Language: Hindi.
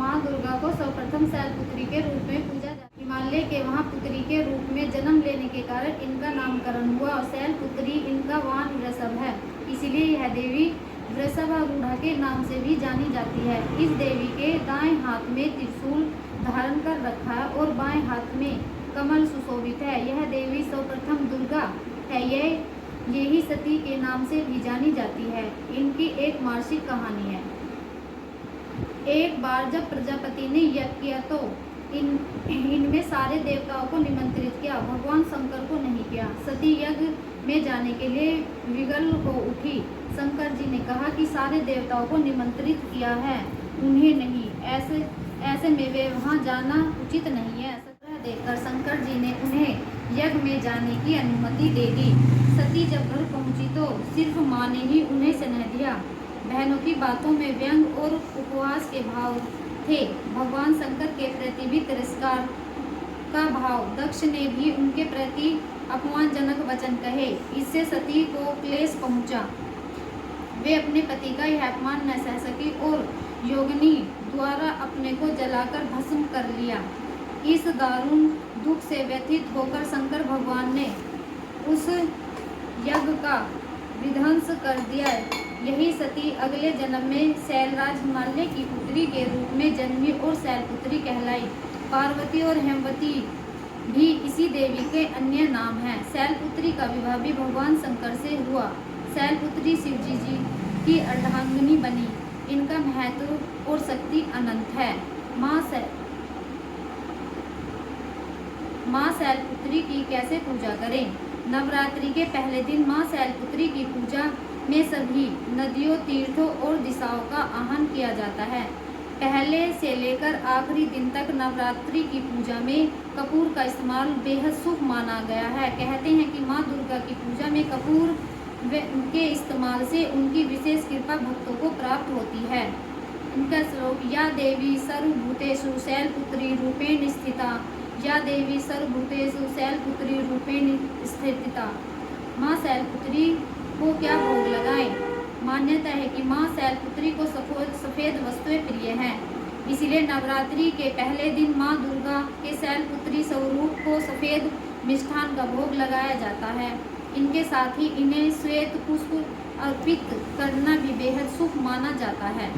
माँ दुर्गा को सर्वप्रथम शैलपुत्री के रूप में पूजा जाता है। हिमालय के वहाँ पुत्री के रूप में जन्म लेने के कारण इनका नामकरण हुआ और शैलपुत्री इनका वाहन वृषभ है, इसीलिए यह देवी वृषभारूढ़ा के नाम से भी जानी जाती है। इस देवी के दाएं हाथ में त्रिशूल धारण कर रखा है और बाएं हाथ में कमल सुशोभित है। यह देवी सर्वप्रथम दुर्गा है। यही सती के नाम से भी जानी जाती है। इनकी एक मार्मिक कहानी है। एक बार जब प्रजापति ने यज्ञ किया तो इनमें सारे देवताओं को निमंत्रित किया, भगवान शंकर को नहीं किया। सती यज्ञ में जाने के लिए विकल हो उठी। शंकर जी ने कहा कि सारे देवताओं को निमंत्रित किया है, उन्हें नहीं, ऐसे में वे वहाँ जाना उचित नहीं है। सत्रह देखकर शंकर जी ने उन्हें यज्ञ में जाने की अनुमति दे दी। सती जब घर पहुंची तो सिर्फ माँ ने ही उन्हें स्नेह दिया। बहनों की बातों में व्यंग और उपहास के भाव थे। भगवान शंकर के प्रति भी तिरस्कार का भाव। दक्ष ने भी उनके प्रति अपमानजनक वचन कहे। इससे सती को क्लेश पहुंचा। वे अपने पति का यह अपमान न सह सकी और योगिनी द्वारा अपने को जलाकर भस्म कर लिया। इस दारुण दुख से व्यथित होकर शंकर भगवान ने उस यज्ञ का विध्वंस कर दिया। यही सती अगले जन्म में शैलराज हिमालय की पुत्री के रूप में जन्मी और शैलपुत्री कहलाई। पार्वती और हेमवती भी इसी देवी के अन्य नाम हैं। शैलपुत्री का विवाह भी भगवान शंकर से हुआ। शैलपुत्री शिवजी जी की अर्धांगिनी बनी। इनका महत्व और शक्ति अनंत है। माँ शैलपुत्री की कैसे पूजा करें? नवरात्रि के पहले दिन माँ शैलपुत्री की पूजा में सभी नदियों, तीर्थों और दिशाओं का आह्वान किया जाता है। पहले से लेकर आखिरी दिन तक नवरात्रि की पूजा में कपूर का इस्तेमाल बेहद शुभ माना गया है। कहते हैं कि माँ दुर्गा की पूजा में कपूर के इस्तेमाल से उनकी विशेष कृपा भक्तों को प्राप्त होती है। इनका श्लोक: या देवी सर्वभूतेषु शैलपुत्री रूपेण स्थिता, या देवी सर्वभूतेषु शैलपुत्री रूपेण स्थिता। माँ शैलपुत्री को क्या भोग लगाएं? मान्यता है कि माँ शैलपुत्री को सफ़ेद वस्तुएं प्रिय हैं, इसलिए नवरात्रि के पहले दिन माँ दुर्गा के शैलपुत्री स्वरूप को सफ़ेद मिष्ठान का भोग लगाया जाता है। इनके साथ ही इन्हें श्वेत पुष्प अर्पित करना भी बेहद शुभ माना जाता है।